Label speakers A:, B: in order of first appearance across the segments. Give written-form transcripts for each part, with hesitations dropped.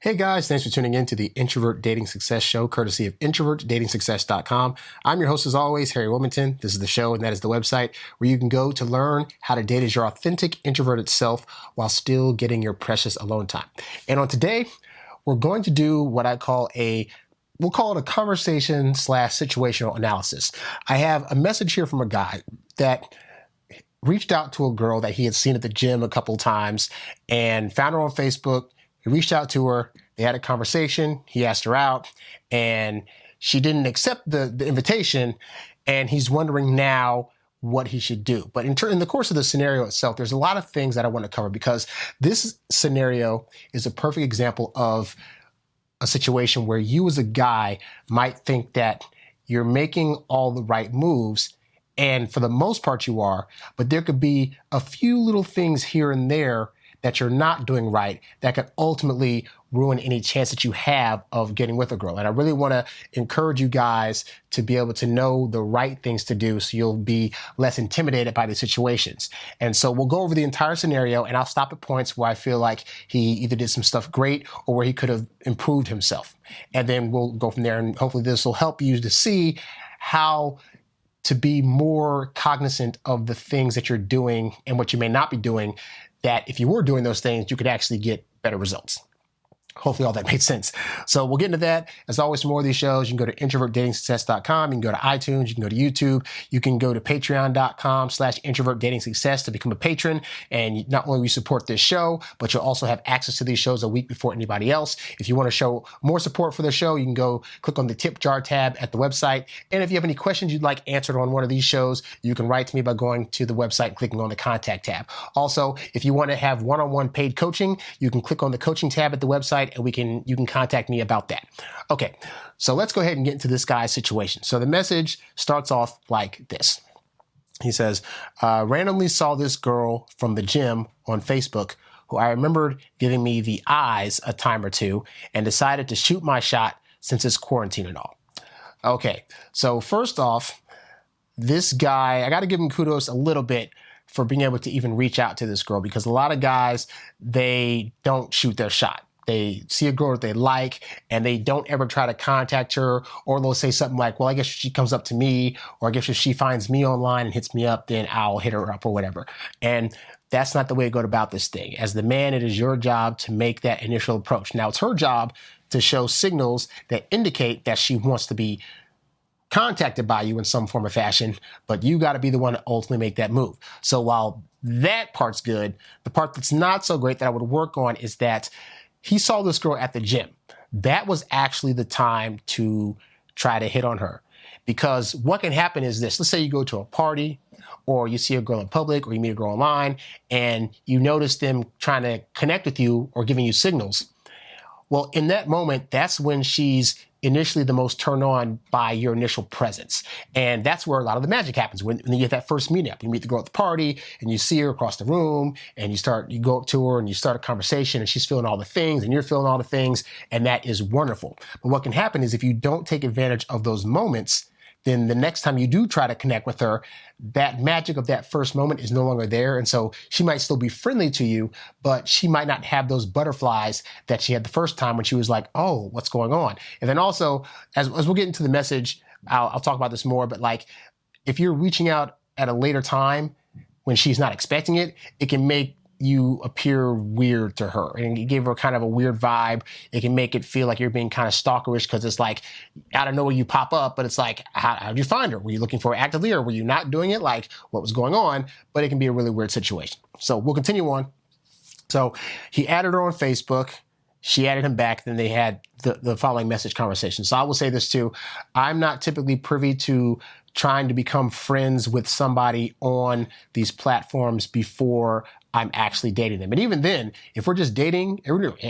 A: Hey guys, thanks for tuning in to the Introvert Dating Success Show, courtesy of introvertdatingsuccess.com. I'm your host as always, HarryWilmington. This is the show and that is the website where you can go to learn how to date as your authentic introverted self while still getting your precious alone time. And on today, we're going to do what I call we'll call it a conversation / situational analysis. I have a message here from a guy that reached out to a girl that he had seen at the gym a couple times and found her on Facebook. He reached out to her, they had a conversation, he asked her out, and she didn't accept the invitation, and he's wondering now what he should do. But in the course of the scenario itself, there's a lot of things that I want to cover because this scenario is a perfect example of a situation where you as a guy might think that you're making all the right moves, and for the most part you are, but there could be a few little things here and there that you're not doing right that could ultimately ruin any chance that you have of getting with a girl. And I really want to encourage you guys to be able to know the right things to do so you'll be less intimidated by these situations. And so we'll go over the entire scenario and I'll stop at points where I feel like he either did some stuff great or where he could have improved himself. And then we'll go from there, and hopefully this will help you to see how to be more cognizant of the things that you're doing and what you may not be doing, that if you were doing those things, you could actually get better results. Hopefully all that made sense. So we'll get into that. As always, for more of these shows, you can go to introvertdatingsuccess.com. You can go to iTunes. You can go to YouTube. You can go to patreon.com/introvertdatingsuccess to become a patron. And not only will you support this show, but you'll also have access to these shows a week before anybody else. If you want to show more support for the show, you can go click on the tip jar tab at the website. And if you have any questions you'd like answered on one of these shows, you can write to me by going to the website and clicking on the contact tab. Also, if you want to have one-on-one paid coaching, you can click on the coaching tab at the website, and you can contact me about that. Okay, so let's go ahead and get into this guy's situation. So the message starts off like this. He says, randomly saw this girl from the gym on Facebook who I remembered giving me the eyes a time or two and decided to shoot my shot since it's quarantine and all. Okay, so first off, this guy, I got to give him kudos a little bit for being able to even reach out to this girl, because a lot of guys, they don't shoot their shot. They see a girl that they like and they don't ever try to contact her, or they'll say something like, well, I guess if she comes up to me, or I guess if she finds me online and hits me up, then I'll hit her up or whatever. And that's not the way to go about this thing. As the man, it is your job to make that initial approach. Now, it's her job to show signals that indicate that she wants to be contacted by you in some form or fashion, but you got to be the one to ultimately make that move. So while that part's good, the part that's not so great that I would work on is that he saw this girl at the gym. That was actually the time to try to hit on her. Because what can happen is this. Let's say you go to a party, or you see a girl in public, or you meet a girl online, and you notice them trying to connect with you or giving you signals. Well, in that moment, that's when she's initially the most turned on by your initial presence. And that's where a lot of the magic happens. When you get that first meetup, you meet the girl at the party and you see her across the room and you go up to her and you start a conversation and she's feeling all the things and you're feeling all the things, and that is wonderful. But what can happen is if you don't take advantage of those moments, then the next time you do try to connect with her, that magic of that first moment is no longer there. And so she might still be friendly to you, but she might not have those butterflies that she had the first time when she was like, oh, what's going on? And then also, as we'll get into the message, I'll talk about this more, but like if you're reaching out at a later time when she's not expecting it, it can make you appear weird to her, and you give her kind of a weird vibe. It can make it feel like you're being kind of stalkerish, because it's like out of nowhere you pop up, but it's like, how'd you find her? Were you looking for her actively, or were you not doing it? Like, what was going on? But it can be a really weird situation. So we'll continue on. So he added her on Facebook. She added him back. Then they had the following message conversation. So I will say this too. I'm not typically privy to trying to become friends with somebody on these platforms before I'm actually dating them. And even then, if we're just dating,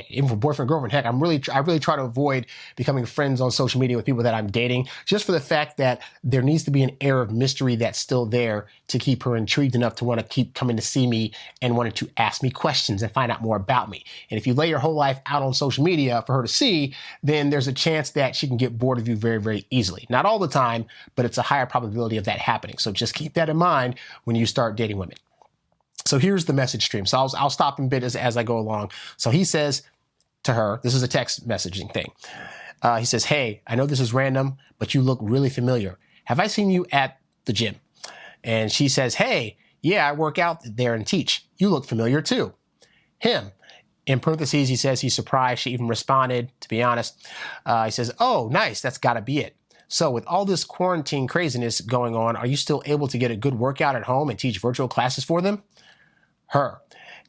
A: even for boyfriend, girlfriend, heck, I really try to avoid becoming friends on social media with people that I'm dating, just for the fact that there needs to be an air of mystery that's still there to keep her intrigued enough to want to keep coming to see me and wanting to ask me questions and find out more about me. And if you lay your whole life out on social media for her to see, then there's a chance that she can get bored of you very, very easily. Not all the time, but it's a higher probability of that happening. So just keep that in mind when you start dating women. So here's the message stream. So I'll stop in a bit as I go along. So he says, to her. This is a text messaging thing. He says, hey, I know this is random, but you look really familiar. Have I seen you at the gym? And she says, hey, yeah, I work out there and teach. You look familiar too. Him. In parentheses, he says he's surprised she even responded, to be honest. He says, oh, nice. That's got to be it. So with all this quarantine craziness going on, are you still able to get a good workout at home and teach virtual classes for them? Her.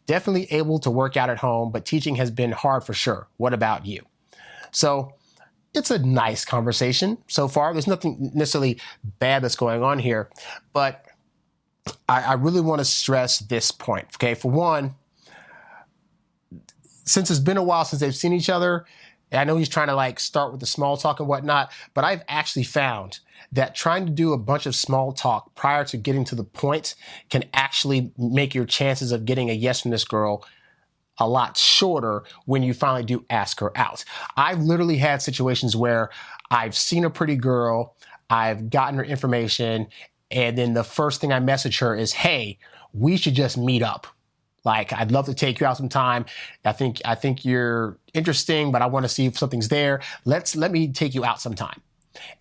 A: Definitely able to work out at home, but teaching has been hard for sure. What about you? So it's a nice conversation so far. There's nothing necessarily bad that's going on here, but I really want to stress this point. Okay, for one, since it's been a while since they've seen each other, and I know he's trying to like start with the small talk and whatnot, but I've actually found that trying to do a bunch of small talk prior to getting to the point can actually make your chances of getting a yes from this girl a lot shorter when you finally do ask her out. I've literally had situations where I've seen a pretty girl, I've gotten her information, and then the first thing I message her is, hey, we should just meet up. Like, I'd love to take you out sometime. I think you're interesting, but I want to see if something's there. Let me take you out sometime.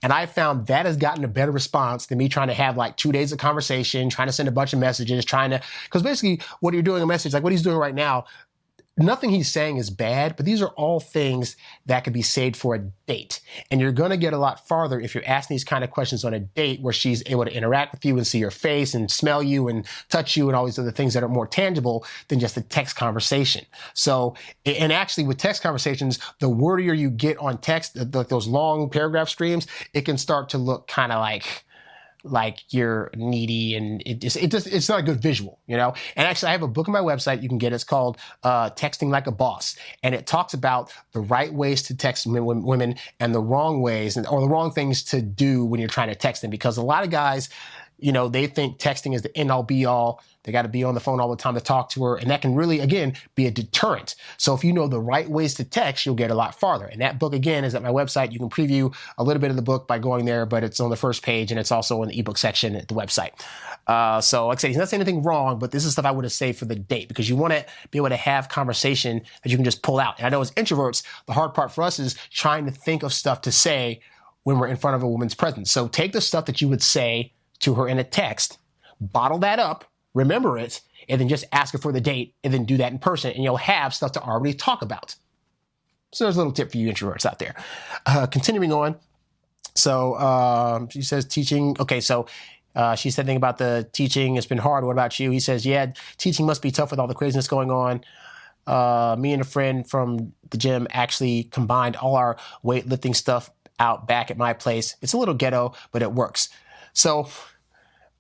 A: And I found that has gotten a better response than me trying to have like 2 days of conversation, trying to send a bunch of messages, because basically what you're doing a message, like what he's doing right now, nothing he's saying is bad, but these are all things that could be saved for a date. And you're going to get a lot farther if you're asking these kind of questions on a date where she's able to interact with you and see your face and smell you and touch you and all these other things that are more tangible than just a text conversation. So, and actually with text conversations, the wordier you get on text, those long paragraph streams, it can start to look kind of like you're needy, and it's not a good visual, you know? And actually I have a book on my website you can get. It's called Texting Like a Boss. And it talks about the right ways to text women and the wrong ways or the wrong things to do when you're trying to text them. Because a lot of guys, you know, they think texting is the end all be all. They got to be on the phone all the time to talk to her. And that can really, again, be a deterrent. So if you know the right ways to text, you'll get a lot farther. And that book, again, is at my website. You can preview a little bit of the book by going there, but it's on the first page and it's also in the ebook section at the website. So like I said, he's not saying anything wrong, but this is stuff I would have saved for the date because you want to be able to have conversation that you can just pull out. And I know as introverts, the hard part for us is trying to think of stuff to say when we're in front of a woman's presence. So take the stuff that you would say to her in a text, bottle that up, remember it, and then just ask her for the date and then do that in person and you'll have stuff to already talk about. So there's a little tip for you introverts out there. Continuing on. So she says teaching. Okay, so she said something about the teaching. It's been hard. What about you? He says, yeah, teaching must be tough with all the craziness going on. Me and a friend from the gym actually combined all our weightlifting stuff out back at my place. It's a little ghetto, but it works. So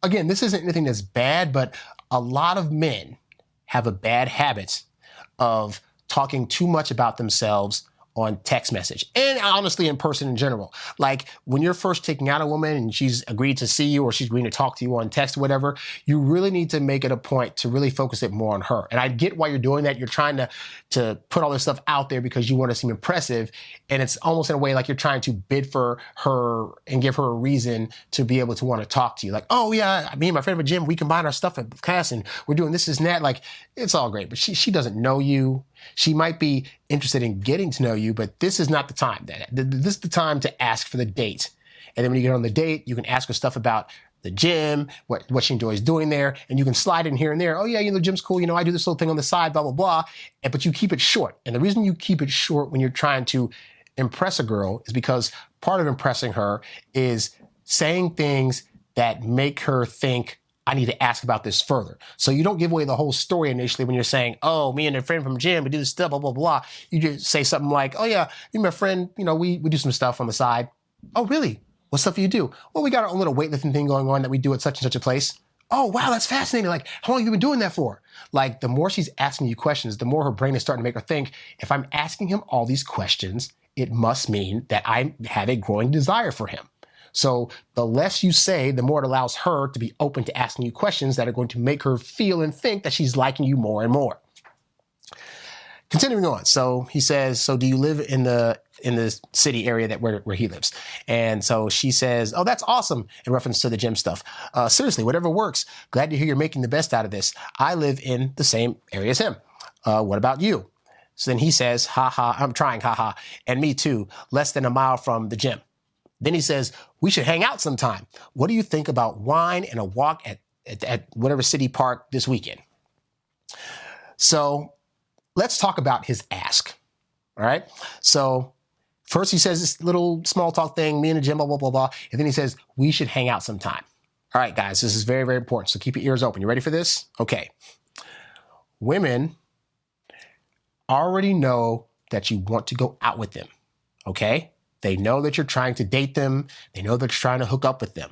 A: again, this isn't anything that's bad, but a lot of men have a bad habit of talking too much about themselves on text message and honestly in person in general. Like when you're first taking out a woman and she's agreed to see you or she's agreed to talk to you on text or whatever, you really need to make it a point to really focus it more on her. And I get why you're doing that. You're trying to put all this stuff out there because you want to seem impressive. And it's almost in a way like you're trying to bid for her and give her a reason to be able to want to talk to you. Like, oh yeah, me and my friend at the gym, we combine our stuff at class and we're doing this and that. Like it's all great, but she doesn't know you. She might be interested in getting to know you, but this is not the time. This is the time to ask for the date. And then when you get on the date, you can ask her stuff about the gym, what she enjoys doing there, and you can slide in here and there. Oh yeah, the gym's cool. I do this little thing on the side, blah, blah, blah. But you keep it short. And the reason you keep it short when you're trying to impress a girl is because part of impressing her is saying things that make her think, I need to ask about this further. So you don't give away the whole story initially when you're saying, oh, me and a friend from the gym, we do this stuff, blah, blah, blah. You just say something like, oh yeah, me and my friend, we do some stuff on the side. Oh, really? What stuff do you do? Well, we got our own little weightlifting thing going on that we do at such and such a place. Oh, wow, that's fascinating. Like, how long have you been doing that for? Like, the more she's asking you questions, the more her brain is starting to make her think, if I'm asking him all these questions, it must mean that I have a growing desire for him. So the less you say, the more it allows her to be open to asking you questions that are going to make her feel and think that she's liking you more and more. Continuing on. So he says, so do you live in the city area where he lives? And so she says, oh, that's awesome, in reference to the gym stuff. Seriously, whatever works. Glad to hear you're making the best out of this. I live in the same area as him. What about you? So then he says, I'm trying, and me too, less than a mile from the gym. Then he says, we should hang out sometime. What do you think about wine and a walk at whatever city park this weekend? So let's talk about his ask. All right. So first he says this little small talk thing, me and the gym, blah, blah, blah, blah. And then he says, we should hang out sometime. All right, guys, this is very, very important. So keep your ears open. You ready for this? Okay. Women already know that you want to go out with them. Okay. They know that you're trying to date them. They know that you're trying to hook up with them.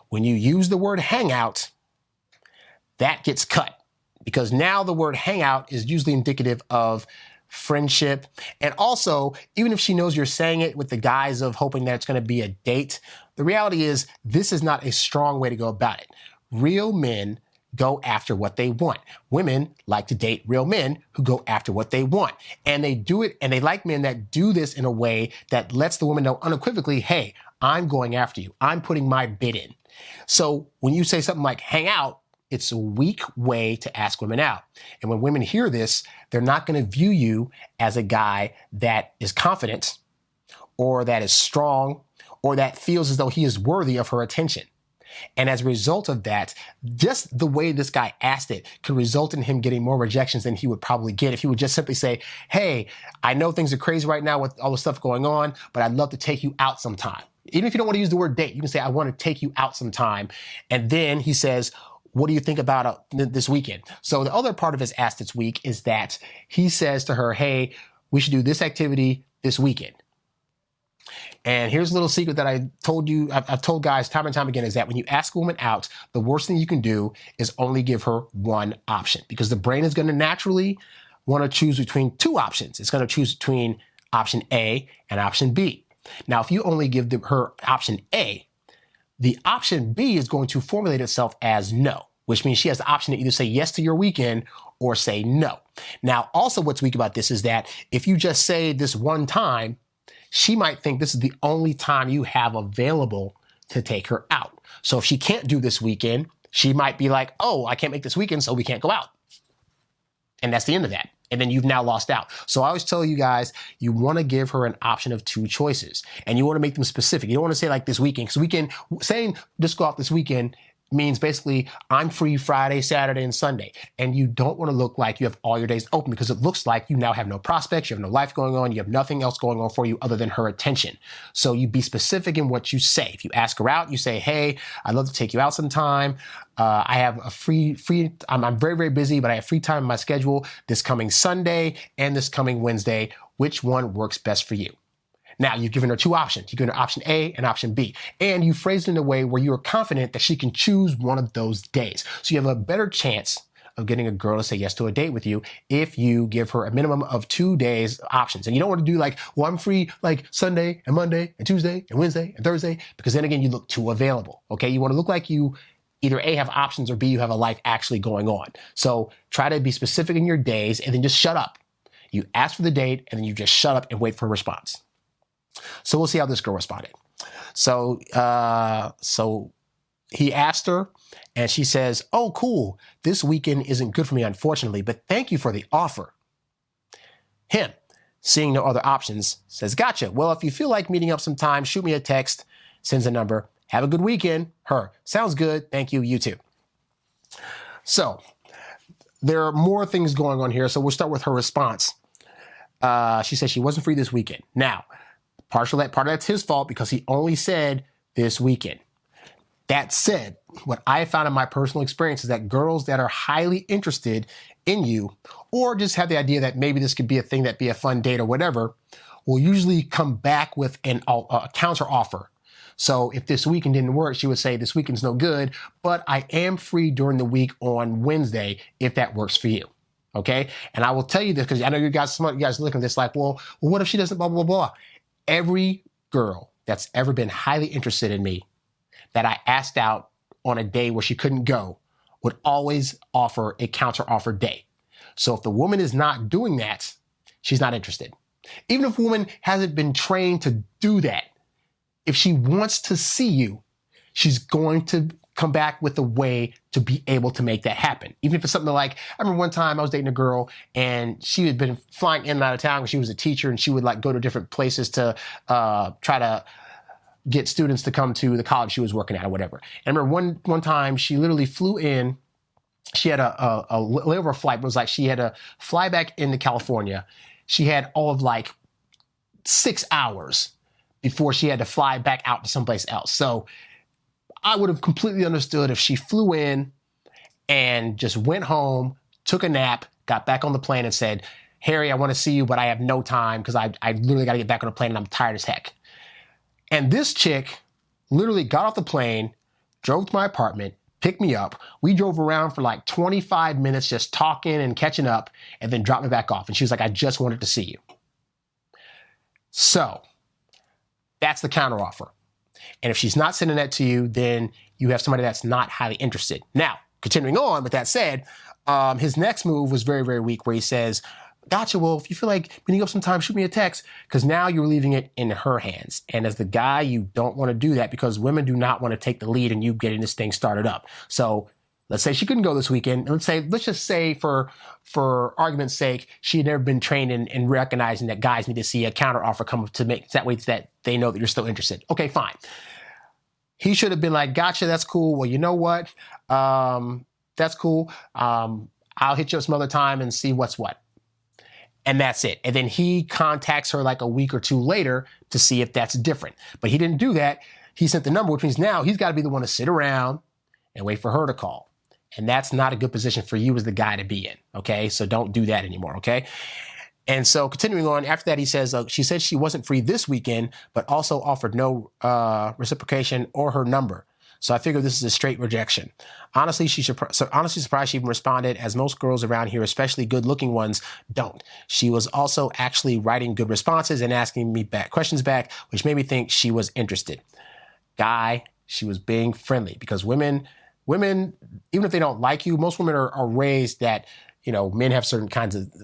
A: When you use the word hangout, that gets cut because now the word hangout is usually indicative of friendship. And also, even if she knows you're saying it with the guise of hoping that it's going to be a date, the reality is this is not a strong way to go about it. Real men go after what they want. Women like to date real men who go after what they want. And they do it, and they like men that do this in a way that lets the woman know unequivocally, hey, I'm going after you. I'm putting my bid in. So when you say something like hang out, it's a weak way to ask women out. And when women hear this, they're not going to view you as a guy that is confident or that is strong or that feels as though he is worthy of her attention. And as a result of that, just the way this guy asked it could result in him getting more rejections than he would probably get if he would just simply say, hey, I know things are crazy right now with all the stuff going on, but I'd love to take you out sometime. Even if you don't want to use the word date, you can say, I want to take you out sometime. And then he says, what do you think about this weekend? So the other part of his ask this week is that he says to her, hey, we should do this activity this weekend. And here's a little secret that I told you, I've told guys time and time again, is that when you ask a woman out, the worst thing you can do is only give her one option because the brain is going to naturally want to choose between two options. It's going to choose between option A and option B. Now, if you only give her option A, the option B is going to formulate itself as no, which means she has the option to either say yes to your weekend or say no. Now, also what's weak about this is that if you just say this one time, she might think this is the only time you have available to take her out. So if she can't do this weekend, she might be like, oh, I can't make this weekend, so we can't go out. And that's the end of that. And then you've now lost out. So I always tell you guys, you want to give her an option of two choices. And you want to make them specific. You don't want to say like this weekend. Because saying just go out this weekend means basically I'm free Friday, Saturday, and Sunday. And you don't want to look like you have all your days open because it looks like you now have no prospects, you have no life going on, you have nothing else going on for you other than her attention. So you be specific in what you say. If you ask her out, you say, hey, I'd love to take you out sometime. I have a I'm very, very busy, but I have free time in my schedule this coming Sunday and this coming Wednesday. Which one works best for you? Now, you've given her two options. You've given her option A and option B. And you phrased it in a way where you are confident that she can choose one of those days. So you have a better chance of getting a girl to say yes to a date with you if you give her a minimum of 2 days options. And you don't want to do like, well, I'm free like Sunday and Monday and Tuesday and Wednesday and Thursday, because then again, you look too available. Okay. You want to look like you either A, have options, or B, you have a life actually going on. So try to be specific in your days and then just shut up. You ask for the date and then you just shut up and wait for a response. So we'll see how this girl responded. So he asked her and she says, oh, cool. This weekend isn't good for me, unfortunately, but thank you for the offer. Him, seeing no other options, says, gotcha. Well, if you feel like meeting up sometime, shoot me a text, sends a number. Have a good weekend. Her, sounds good. Thank you. You too. So there are more things going on here. So we'll start with her response. She says she wasn't free this weekend. Now, part of that's his fault because he only said this weekend. That said, what I found in my personal experience is that girls that are highly interested in you, or just have the idea that maybe this could be a thing, that be a fun date or whatever, will usually come back with a counter offer. So if this weekend didn't work, she would say, this weekend's no good, but I am free during the week on Wednesday if that works for you. Okay. And I will tell you this because I know you guys are looking at this like, well, what if she doesn't blah, blah, blah. Every girl that's ever been highly interested in me that I asked out on a day where she couldn't go would always offer a counter offer day. So if the woman is not doing that, she's not interested. Even if a woman hasn't been trained to do that, if she wants to see you, she's going to come back with a way to be able to make that happen. Even if it's something like, I remember one time I was dating a girl and she had been flying in and out of town when she was a teacher, and she would like go to different places to try to get students to come to the college she was working at or whatever. And I remember one time she literally flew in. She had a layover flight. It was like she had to fly back into California. She had all of like 6 hours before she had to fly back out to someplace else. So I would have completely understood if she flew in and just went home, took a nap, got back on the plane and said, Harry, I want to see you, but I have no time because I literally got to get back on the plane and I'm tired as heck. And this chick literally got off the plane, drove to my apartment, picked me up. We drove around for like 25 minutes just talking and catching up, and then dropped me back off. And she was like, I just wanted to see you. So that's the counteroffer. And if she's not sending that to you, then you have somebody that's not highly interested. Now, continuing on with that said, his next move was very, very weak, where he says, gotcha, well, if you feel like meeting up sometime, shoot me a text, because now you're leaving it in her hands. And as the guy, you don't want to do that because women do not want to take the lead in you getting this thing started up. So let's say she couldn't go this weekend. Let's just say for argument's sake, she had never been trained in recognizing that guys need to see a counteroffer come up to make that way that they know that you're still interested. Okay, fine. He should have been like, gotcha, that's cool. Well, you know what? That's cool. I'll hit you up some other time and see what's what. And that's it. And then he contacts her like a week or two later to see if that's different. But he didn't do that. He sent the number, which means now he's got to be the one to sit around and wait for her to call. And that's not a good position for you as the guy to be in. Okay. So don't do that anymore. Okay. And so continuing on, after that, he says, she said she wasn't free this weekend, but also offered no reciprocation or her number. So I figured this is a straight rejection. Honestly, surprised she even responded, as most girls around here, especially good-looking ones, don't. She was also actually writing good responses and asking me questions back, which made me think she was interested. Guy, she was being friendly, because women, even if they don't like you, most women are raised that, you know, men have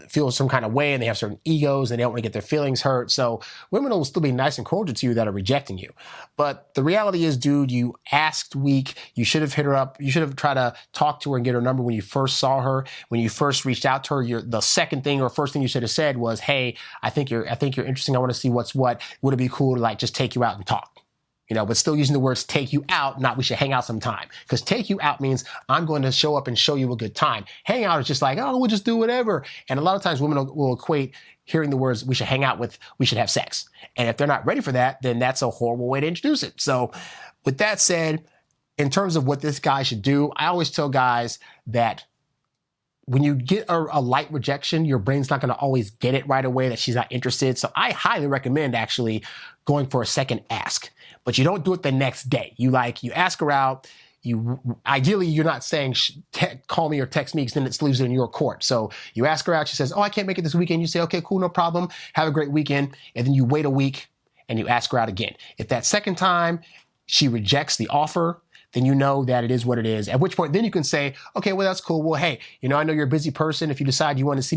A: feel some kind of way, and they have certain egos, and they don't want to get their feelings hurt. So women will still be nice and cordial to you that are rejecting you. But the reality is, dude, you asked weak. You should have hit her up. You should have tried to talk to her and get her number when you first saw her. When you first reached out to her, the second thing or first thing you should have said was, hey, I think you're interesting. I want to see what's what. Would it be cool to like just take you out and talk? You know, but still using the words take you out, not we should hang out sometime. Because take you out means I'm going to show up and show you a good time. Hang out is just like, oh, we'll just do whatever. And a lot of times women will equate hearing the words we should hang out with, we should have sex. And if they're not ready for that, then that's a horrible way to introduce it. So with that said, in terms of what this guy should do, I always tell guys that when you get a light rejection, your brain's not going to always get it right away that she's not interested. So I highly recommend actually going for a second ask. But you don't do it the next day. You ask her out. Ideally, you're not saying call me or text me, because then it leaves it in your court. So you ask her out. She says, oh, I can't make it this weekend. You say, okay, cool, no problem. Have a great weekend. And then you wait a week and you ask her out again. If that second time she rejects the offer, then you know that it is what it is. At which point, then you can say, okay, well, that's cool. Well, hey, you know, I know you're a busy person. If you decide you want to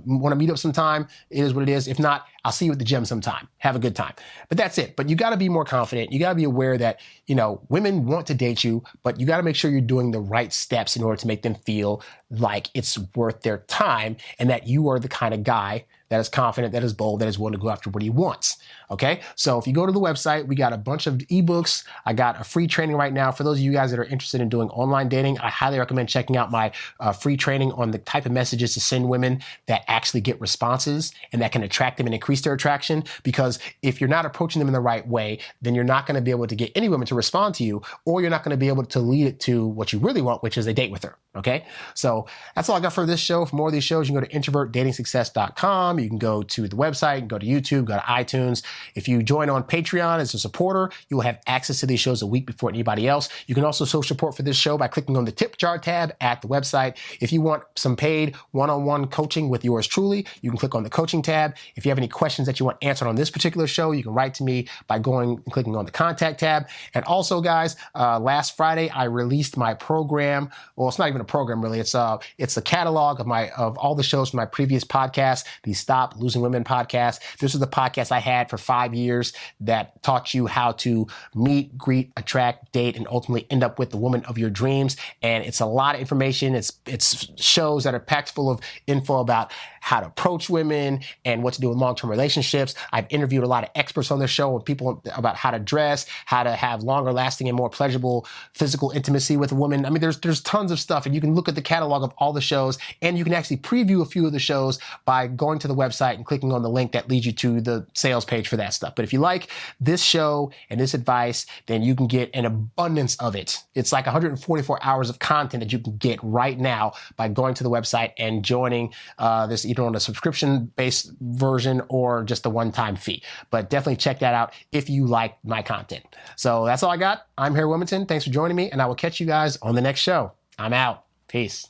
A: want to meet up sometime, it is what it is. If not, I'll see you at the gym sometime. Have a good time. But that's it. But you got to be more confident. You got to be aware that, you know, women want to date you, but you got to make sure you're doing the right steps in order to make them feel like it's worth their time and that you are the kind of guy that is confident, that is bold, that is willing to go after what he wants. Okay? So if you go to the website, we got a bunch of eBooks. I got a free training right now. For those of you guys that are interested in doing online dating, I highly recommend checking out my free training on the type of messages to send women that actually get responses and that can attract them and increase their attraction. Because if you're not approaching them in the right way, then you're not going to be able to get any women to respond to you, or you're not going to be able to lead it to what you really want, which is a date with her. Okay? So that's all I got for this show. For more of these shows, you can go to introvertdatingsuccess.com. You can go to the website, you can go to YouTube, go to iTunes. If you join on Patreon as a supporter, you will have access to these shows a week before anybody else. You can also show support for this show by clicking on the tip jar tab at the website. If you want some paid one-on-one coaching with yours truly, you can click on the coaching tab. If you have any questions that you want answered on this particular show, you can write to me by going and clicking on the contact tab. And also, guys, last Friday, I released my program. Well, it's not even a program, really. It's a catalog of all the shows from my previous podcast, these Stop Losing Women podcast. This was the podcast I had for 5 years that taught you how to meet, greet, attract, date, and ultimately end up with the woman of your dreams. And it's a lot of information. It's shows that are packed full of info about how to approach women and what to do in long-term relationships. I've interviewed a lot of experts on this show with people about how to dress, how to have longer lasting and more pleasurable physical intimacy with a woman. I mean, there's tons of stuff, and you can look at the catalog of all the shows, and you can actually preview a few of the shows by going to the website and clicking on the link that leads you to the sales page for that stuff. But if you like this show and this advice, then you can get an abundance of it. It's like 144 hours of content that you can get right now by going to the website and joining this either on a subscription-based version or just a one-time fee. But definitely check that out if you like my content. So that's all I got. I'm HarryWilmington. Thanks for joining me, and I will catch you guys on the next show. I'm out. Peace.